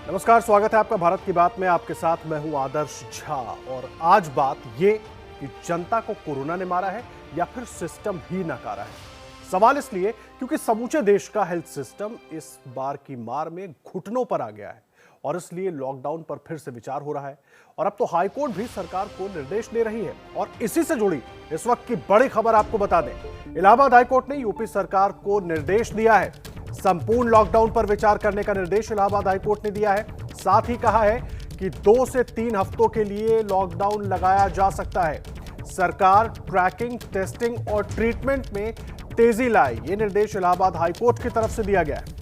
नमस्कार, स्वागत है आपका भारत की बात में। आपके साथ मैं हूं आदर्श झा। और आज बात ये कि जनता को कोरोना ने मारा है या फिर सिस्टम ही नकारा है। सवाल इसलिए क्योंकि समूचे देश का हेल्थ सिस्टम इस बार की मार में घुटनों पर आ गया है और इसलिए लॉकडाउन पर फिर से विचार हो रहा है। और अब तो हाईकोर्ट भी सरकार को निर्देश दे रही है। और इसी से जुड़ी इस वक्त की बड़ी खबर आपको बता दें, इलाहाबाद हाईकोर्ट ने यूपी सरकार को निर्देश दिया है। संपूर्ण लॉकडाउन पर विचार करने का निर्देश इलाहाबाद हाईकोर्ट ने दिया है। साथ ही कहा है कि 2 से 3 हफ्तों के लिए लॉकडाउन लगाया जा सकता है। सरकार ट्रैकिंग, टेस्टिंग और ट्रीटमेंट में तेजी लाए, ये निर्देश इलाहाबाद हाईकोर्ट की तरफ से दिया गया है।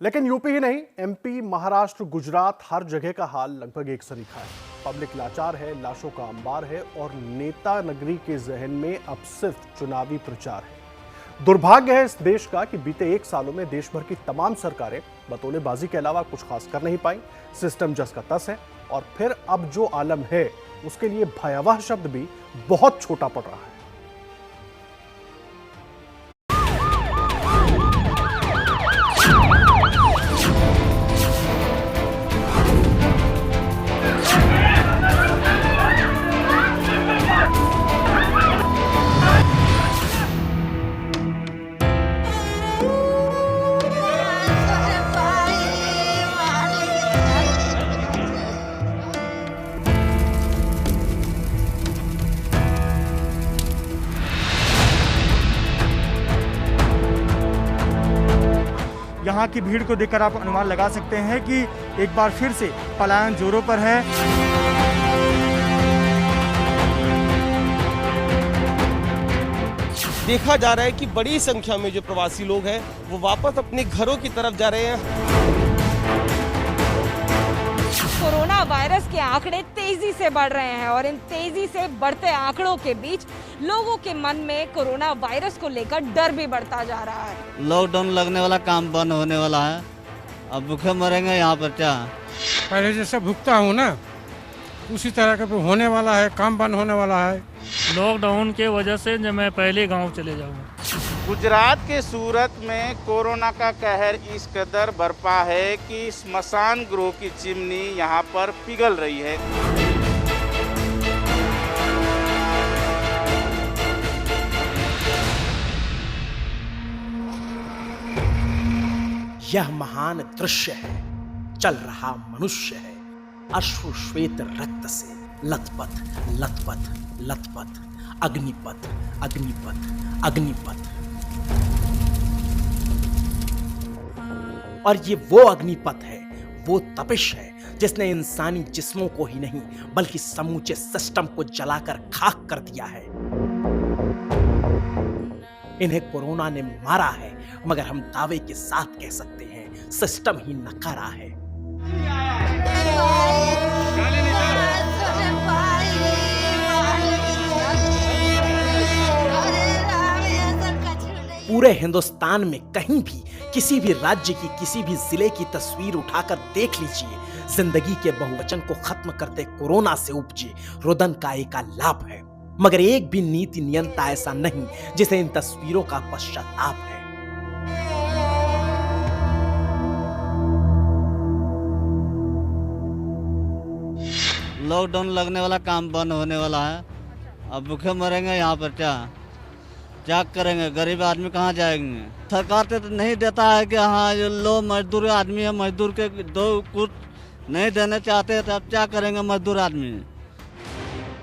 लेकिन यूपी ही नहीं, एमपी, महाराष्ट्र, गुजरात, हर जगह का हाल लगभग एक सरीखा है। पब्लिक लाचार है, लाशों का अंबार है और नेता नगरी के जहन में अब सिर्फ चुनावी प्रचार है। दुर्भाग्य है इस देश का कि बीते 1 सालों में देश भर की तमाम सरकारें बतौलेबाजी के अलावा कुछ खास कर नहीं पाई। सिस्टम जस का तस है और फिर अब जो आलम है उसके लिए भयावह शब्द भी बहुत छोटा पड़ रहा है। यहाँ की भीड़ को देखकर आप अनुमान लगा सकते हैं कि एक बार फिर से पलायन जोरों पर है। देखा जा रहा है कि बड़ी संख्या में जो प्रवासी लोग हैं वो वापस अपने घरों की तरफ जा रहे हैं। कोरोना वायरस के आंकड़े तेजी से बढ़ रहे हैं और इन तेजी से बढ़ते आंकड़ों के बीच लोगों के मन में कोरोना वायरस को लेकर डर भी बढ़ता जा रहा है। लॉकडाउन लगने वाला, काम बंद होने वाला है, अब भूखे मरेंगे यहाँ पर क्या। पहले जैसे भुगता हूँ ना, उसी तरह का होने वाला है, काम बंद होने वाला है। लॉकडाउन के वजह से जब मैं पहले गांव चले जाऊँगा। गुजरात के सूरत में कोरोना का कहर इस कदर बरपा है कि स्मशान गृह की चिमनी यहाँ पर पिघल रही है। यह महान दृश्य है, चल रहा मनुष्य है, अश्रु श्वेत रक्त से लथपथ लथपथ लथपथ, अग्निपथ अग्निपथ अग्निपथ। और ये वो अग्निपथ है, वो तपिश है जिसने इंसानी जिस्मों को ही नहीं बल्कि समूचे सिस्टम को जलाकर खाक कर दिया है। इन्हें कोरोना ने मारा है, मगर हम दावे के साथ कह सकते हैं सिस्टम ही नकारा है। पूरे हिंदुस्तान में कहीं भी किसी भी राज्य की किसी भी जिले की तस्वीर उठाकर देख लीजिए, जिंदगी के बहुवचन को खत्म करते कोरोना से उपजे रुदन का एक लाभ है, मगर एक भी नीति नियंता ऐसा नहीं जिसे इन तस्वीरों का पश्चाताप है। लॉकडाउन लगने वाला, काम बंद होने वाला है, अब भूखे मरेंगे यहाँ पर क्या करेंगे। गरीब आदमी कहाँ जाएंगे। सरकार तो नहीं देता है कि हाँ जो लो मजदूर आदमी है, मजदूर के दो कुछ नहीं देने चाहते, तो अब क्या करेंगे मजदूर आदमी।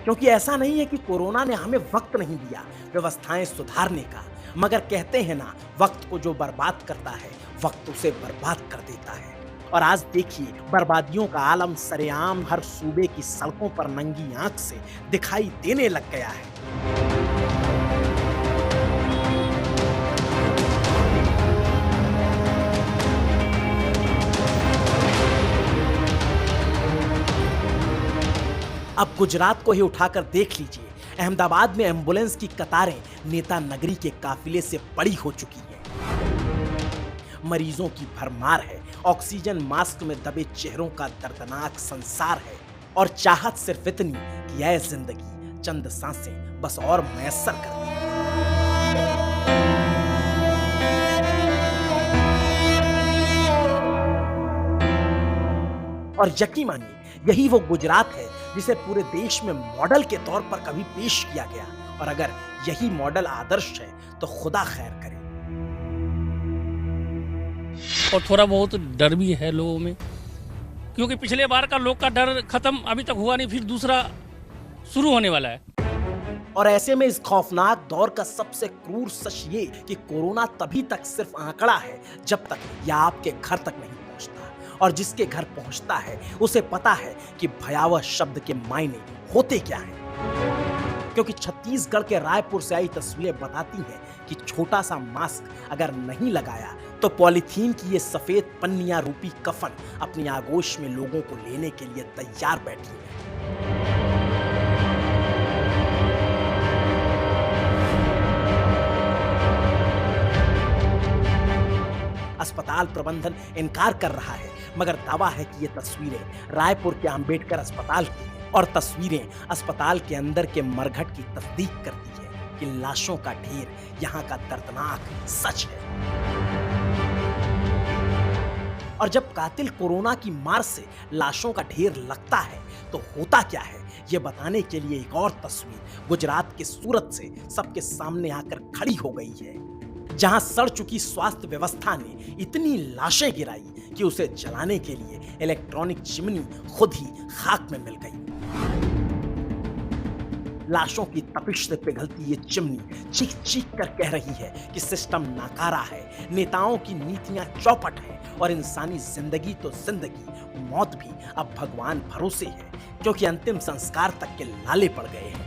क्योंकि ऐसा नहीं है कि कोरोना ने हमें वक्त नहीं दिया व्यवस्थाएं सुधारने का, मगर कहते हैं ना, वक्त को जो बर्बाद करता है वक्त उसे बर्बाद कर देता है। और आज देखिए, बर्बादियों का आलम सरेआम हर सूबे की सड़कों पर नंगी आंख से दिखाई देने लग गया है। अब गुजरात को ही उठाकर देख लीजिए, अहमदाबाद में एम्बुलेंस की कतारें नेता नगरी के काफिले से बड़ी हो चुकी हैं। मरीजों की भरमार है, ऑक्सीजन मास्क में दबे चेहरों का दर्दनाक संसार है और चाहत सिर्फ इतनी कि ऐ जिंदगी चंद सांसें बस और मैसर कर दी। और यकीन मानिए यही वो गुजरात है जिसे पूरे देश में मॉडल के तौर पर कभी पेश किया गया। और अगर यही मॉडल आदर्श है तो खुदा खैर करे। और थोड़ा बहुत डर भी है लोगों में, क्योंकि पिछले बार का लोग का डर खत्म अभी तक हुआ नहीं, फिर दूसरा शुरू होने वाला है। और ऐसे में इस खौफनाक दौर का सबसे क्रूर सच ये कि कोरोना तभी तक सिर्फ आंकड़ा है जब तक यह आपके घर तक नहीं पहुंचता। और जिसके घर पहुंचता है उसे पता है कि भयावह शब्द के मायने होते क्या हैं। क्योंकि छत्तीसगढ़ के रायपुर से आई तस्वीरें बताती हैं कि छोटा सा मास्क अगर नहीं लगाया तो पॉलीथीन की ये सफेद पन्नियां रूपी कफन अपनी आगोश में लोगों को लेने के लिए तैयार बैठी है। अस्पताल प्रबंधन इनकार कर रहा है, मगर दावा है कि ये तस्वीरें रायपुर के अंबेडकर अस्पताल की हैं और तस्वीरें अस्पताल के अंदर के मरघट की तस्दीक करती है कि लाशों का ढेर यहाँ का दर्दनाक सच है। और जब कातिल कोरोना की मार से लाशों का ढेर लगता है तो होता क्या है, ये बताने के लिए एक और तस्वीर गुजरात के सूरत से सबके सामने आकर खड़ी हो गई है, जहां सड़ चुकी स्वास्थ्य व्यवस्था ने इतनी लाशें गिराई कि उसे जलाने के लिए इलेक्ट्रॉनिक चिमनी खुद ही खाक में मिल गई। लाशों की तपिश से पिघलती ये चिमनी चीख चीख कर कह रही है कि सिस्टम नाकारा है, नेताओं की नीतियां चौपट हैं और इंसानी जिंदगी तो जिंदगी, मौत भी अब भगवान भरोसे है, क्योंकि अंतिम संस्कार तक के लाले पड़ गए हैं।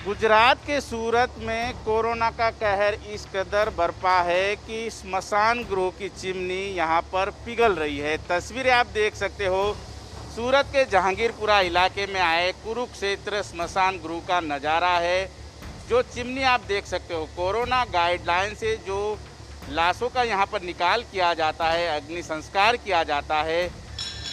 गुजरात के सूरत में कोरोना का कहर इस कदर बरपा है कि स्मशान गृह की चिमनी यहाँ पर पिघल रही है। तस्वीरें आप देख सकते हो, सूरत के जहांगीरपुरा इलाके में आए कुरुक्षेत्र स्मशान गृह का नज़ारा है। जो चिमनी आप देख सकते हो, कोरोना गाइडलाइन से जो लाशों का यहाँ पर निकाल किया जाता है, अग्नि संस्कार किया जाता है,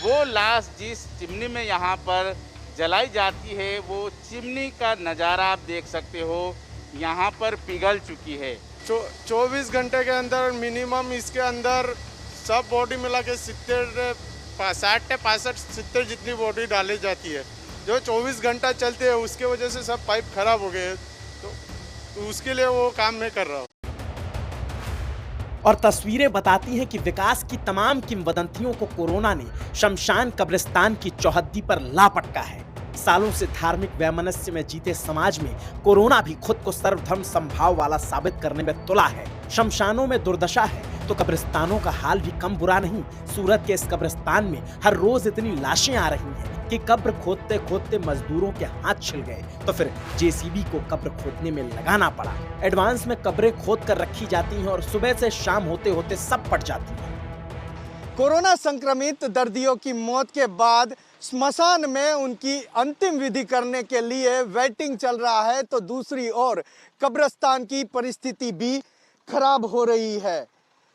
वो लाश जिस चिमनी में यहाँ पर जलाई जाती है, वो चिमनी का नज़ारा आप देख सकते हो, यहाँ पर पिघल चुकी है। 24 घंटे के अंदर मिनिमम इसके अंदर सब बॉडी मिला के 60-65 जितनी बॉडी डाली जाती है। जो 24 घंटा चलती है उसके वजह से सब पाइप खराब हो गए, तो उसके लिए वो काम मैं कर रहा हूँ। और तस्वीरें बताती हैं कि विकास की तमाम किंवदंतियों को कोरोना ने शमशान कब्रिस्तान की चौहद्दी पर लापटका है। सालों से धार्मिक वैमनस्य में जीते समाज में कोरोना भी खुद को सर्वधर्म संभाव वाला साबित करने में तुला है। शमशानों में दुर्दशा है तो कब्रिस्तानों का हाल भी कम बुरा नहीं। सूरत के इस कब्रिस्तान में हर रोज इतनी लाशें आ रही हैं कि कब्र खोदते खोदते मजदूरों के हाथ छिल गए, तो फिर जेसीबी को कब्र खोदने में लगाना पड़ा। एडवांस में कब्रें खोद कर रखी जाती हैं और सुबह से शाम होते होते सब पट जाती हैं। कोरोना संक्रमित दर्दियों की मौत के बाद स्मशान में उनकी अंतिम विधि करने के लिए वेटिंग चल रहा है, तो दूसरी ओर कब्रिस्तान की परिस्थिति भी खराब हो रही है।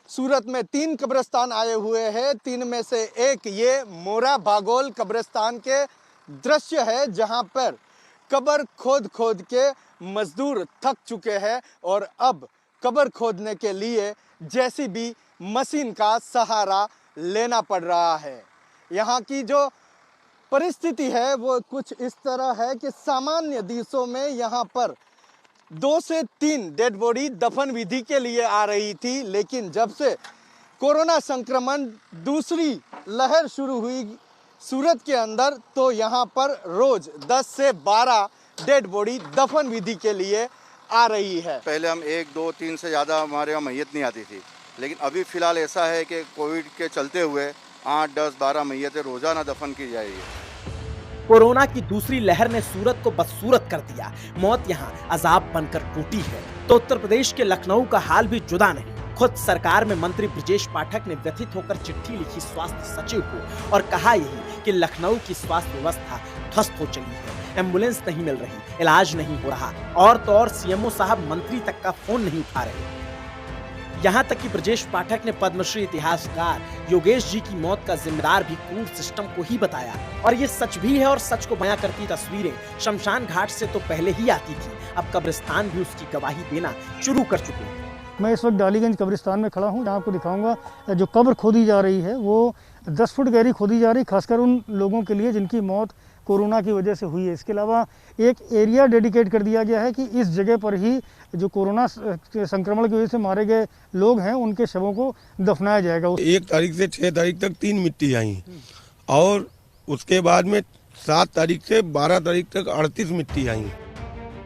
सूरत में 3 कब्रिस्तान आए हुए हैं। 3 में से एक ये मोरा भागोल कब्रिस्तान के दृश्य है, जहां पर कब्र खोद खोद के मजदूर थक चुके हैं और अब कब्र खोदने के लिए जेसीबी मशीन का सहारा लेना पड़ रहा है। यहाँ की जो परिस्थिति है वो कुछ इस तरह है कि सामान्य दिवसों में यहाँ पर 2 से 3 डेड बॉडी दफन विधि के लिए आ रही थी, लेकिन जब से कोरोना संक्रमण दूसरी लहर शुरू हुई सूरत के अंदर, तो यहाँ पर रोज 10 से 12 डेड बॉडी दफन विधि के लिए आ रही है। पहले हम 1, 2, 3 से ज़्यादा हमारे यहाँ मैयत नहीं आती थी, लेकिन अभी फ़िलहाल ऐसा है कि कोविड के चलते हुए 8, 10, 12 मैयतें रोज़ाना दफन की जा रही है। कोरोना की दूसरी लहर ने सूरत को बदसूरत कर दिया। मौत यहाँ अजाब बनकर टूटी है तो उत्तर प्रदेश के लखनऊ का हाल भी जुदा नहीं। खुद सरकार में मंत्री ब्रजेश पाठक ने व्यथित होकर चिट्ठी लिखी स्वास्थ्य सचिव को और कहा यही कि लखनऊ की स्वास्थ्य व्यवस्था ध्वस्त हो चली है। एम्बुलेंस नहीं मिल रही, इलाज नहीं हो रहा, और तो और सीएमओ साहब मंत्री तक का फोन नहीं उठा रहे। यहाँ तक कि ब्रजेश पाठक ने पद्मश्री इतिहासकार योगेश जी की मौत का जिम्मेदार भी क्रूर सिस्टम को ही बताया। और ये सच भी है, और सच को बयां करती तस्वीरें शमशान घाट से तो पहले ही आती थी, अब कब्रिस्तान भी उसकी गवाही देना शुरू कर चुके हैं। मैं इस वक्त डालीगंज कब्रिस्तान में खड़ा हूँ, जहाँ आपको दिखाऊंगा जो कब्र खोदी जा रही है वो 10 फुट गहरी खोदी जा रही, खासकर उन लोगों के लिए जिनकी मौत कोरोना की वजह से हुई है। इसके अलावा एक एरिया डेडिकेट कर दिया गया है कि इस जगह पर ही जो कोरोना संक्रमण की वजह से मारे गए लोग हैं उनके शवों को दफनाया जाएगा। 1 तारीख से 6 तारीख तक 3 मिट्टी आई और उसके बाद में 7 तारीख से 12 तारीख तक 38 मिट्टी आई।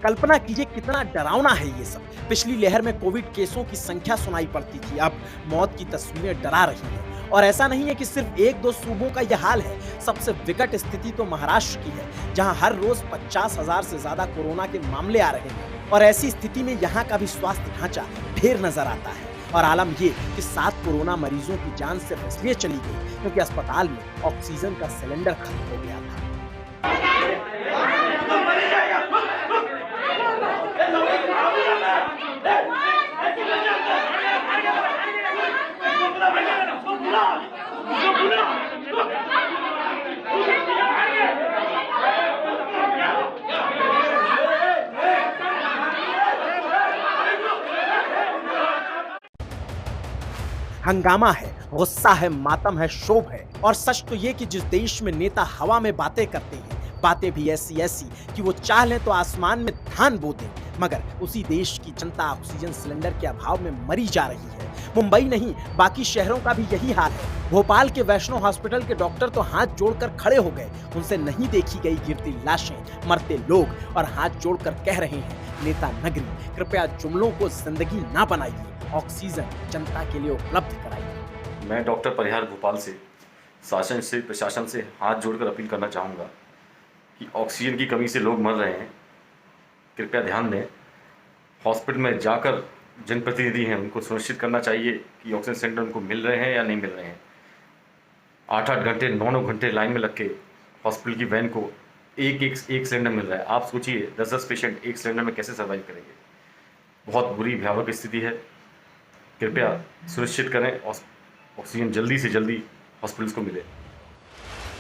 कल्पना कीजिए कितना डरावना है ये सब। पिछली लहर में कोविड केसों की संख्या सुनाई पड़ती थी, अब मौत की तस्वीरें डरा रही हैं। और ऐसा नहीं है कि सिर्फ 1-2 सूबों का यह हाल है, सबसे विकट स्थिति तो महाराष्ट्र की है, जहां हर रोज 50,000 से ज्यादा कोरोना के मामले आ रहे हैं। और ऐसी स्थिति में यहाँ का भी स्वास्थ्य ढांचा ढेर नजर आता है। और आलम ये कि 7 कोरोना मरीजों की जान सिर्फ इसलिए चली गई क्योंकि अस्पताल में ऑक्सीजन का सिलेंडर खत्म हो गया था। हंगामा है, गुस्सा है, मातम है, क्षोभ है। और सच तो ये कि जिस देश में नेता हवा में बातें करते हैं, बातें भी ऐसी कि वो चाह लें तो आसमान में धान बो दें, मगर उसी देश की जनता ऑक्सीजन सिलेंडर के अभाव में मरी जा रही है। मुंबई नहीं, बाकी शहरों का भी यही हाल है। भोपाल के वैष्णो हॉस्पिटल के डॉक्टर तो हाथ जोड़कर खड़े हो गए, उनसे नहीं देखी गई गिरती लाशें, मरते लोग, और हाथ जोड़कर कह रहे हैं, नेता नगरी कृपया जुमलों को जिंदगी ना बनाइए, ऑक्सीजन जनता के लिए उपलब्ध कराइए। मैं डॉक्टर परिहार भोपाल से शासन से प्रशासन से हाथ जोड़कर अपील करना चाहूँगा कि ऑक्सीजन की कमी से लोग मर रहे हैं, कृपया ध्यान दें। हॉस्पिटल में जाकर जनप्रतिनिधि हैं उनको सुनिश्चित करना चाहिए कि ऑक्सीजन सिलेंडर उनको मिल रहे हैं या नहीं मिल रहे हैं। 8-8 घंटे 9-9 घंटे लाइन में लग के हॉस्पिटल की वैन को एक सिलेंडर मिल रहा है। आप सोचिए 10-10 पेशेंट एक सिलेंडर में कैसे सर्वाइव करेंगे। बहुत बुरी भयावह स्थिति है, कृपया सुनिश्चित करें ऑक्सीजन जल्दी से जल्दी हॉस्पिटल्स को मिले।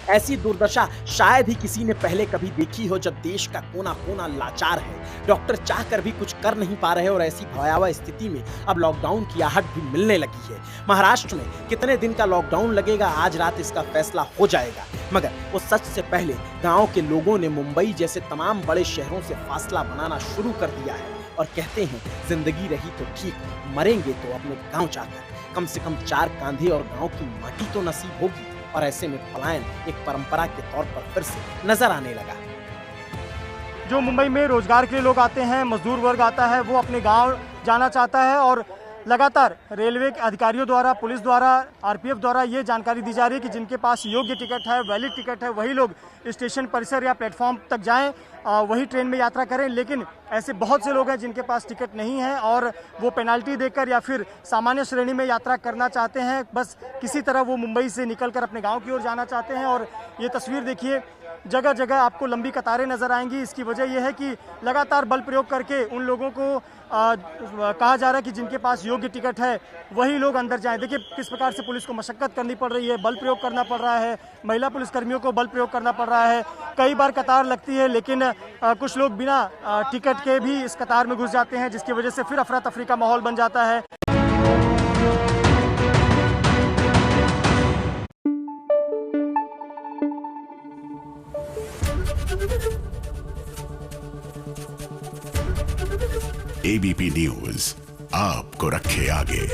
ऐसी दुर्दशा शायद ही किसी ने पहले कभी देखी हो, जब देश का कोना कोना लाचार है, डॉक्टर चाहकर भी कुछ कर नहीं पा रहे। और ऐसी भयावह स्थिति में अब लॉकडाउन की आहट भी मिलने लगी है। महाराष्ट्र में कितने दिन का लॉकडाउन लगेगा, आज रात इसका फैसला हो जाएगा। मगर उस सच से पहले गाँव के लोगों ने मुंबई जैसे तमाम बड़े शहरों से फासला बनाना शुरू कर दिया है और कहते हैं, जिंदगी रही तो ठीक, मरेंगे तो अपने गाँव जाकर। कम से कम 4 कांधे और गाँव की माटी तो नसीब होगी। और ऐसे में पलायन एक परंपरा के तौर पर फिर से नजर आने लगा। जो मुंबई में रोजगार के लिए लोग आते हैं, मजदूर वर्ग आता है, वो अपने गांव जाना चाहता है। और लगातार रेलवे के अधिकारियों द्वारा, पुलिस द्वारा, आरपीएफ द्वारा ये जानकारी दी जा रही है कि जिनके पास योग्य टिकट है, वैलिड टिकट है, वही लोग स्टेशन परिसर या प्लेटफॉर्म तक जाएं, वही ट्रेन में यात्रा करें। लेकिन ऐसे बहुत से लोग हैं जिनके पास टिकट नहीं है और वो पेनाल्टी देकर या फिर सामान्य श्रेणी में यात्रा करना चाहते हैं। बस किसी तरह वो मुंबई से निकलकर अपने गांव की ओर जाना चाहते हैं। और ये तस्वीर देखिए, जगह जगह आपको लंबी कतारें नजर आएंगी। इसकी वजह यह है कि लगातार बल प्रयोग करके उन लोगों को कहा जा रहा है कि जिनके पास योग्य टिकट है वही लोग अंदर जाएं। देखिए किस प्रकार से पुलिस को मशक्कत करनी पड़ रही है, बल प्रयोग करना पड़ रहा है, महिला पुलिसकर्मियों को बल प्रयोग करना पड़ रहा है। कई बार कतार लगती है, लेकिन कुछ लोग बिना टिकट के भी इस कतार में घुस जाते हैं, जिसकी वजह से फिर अफरा तफरी का माहौल बन जाता है। एबीपी न्यूज आपको रखे आगे।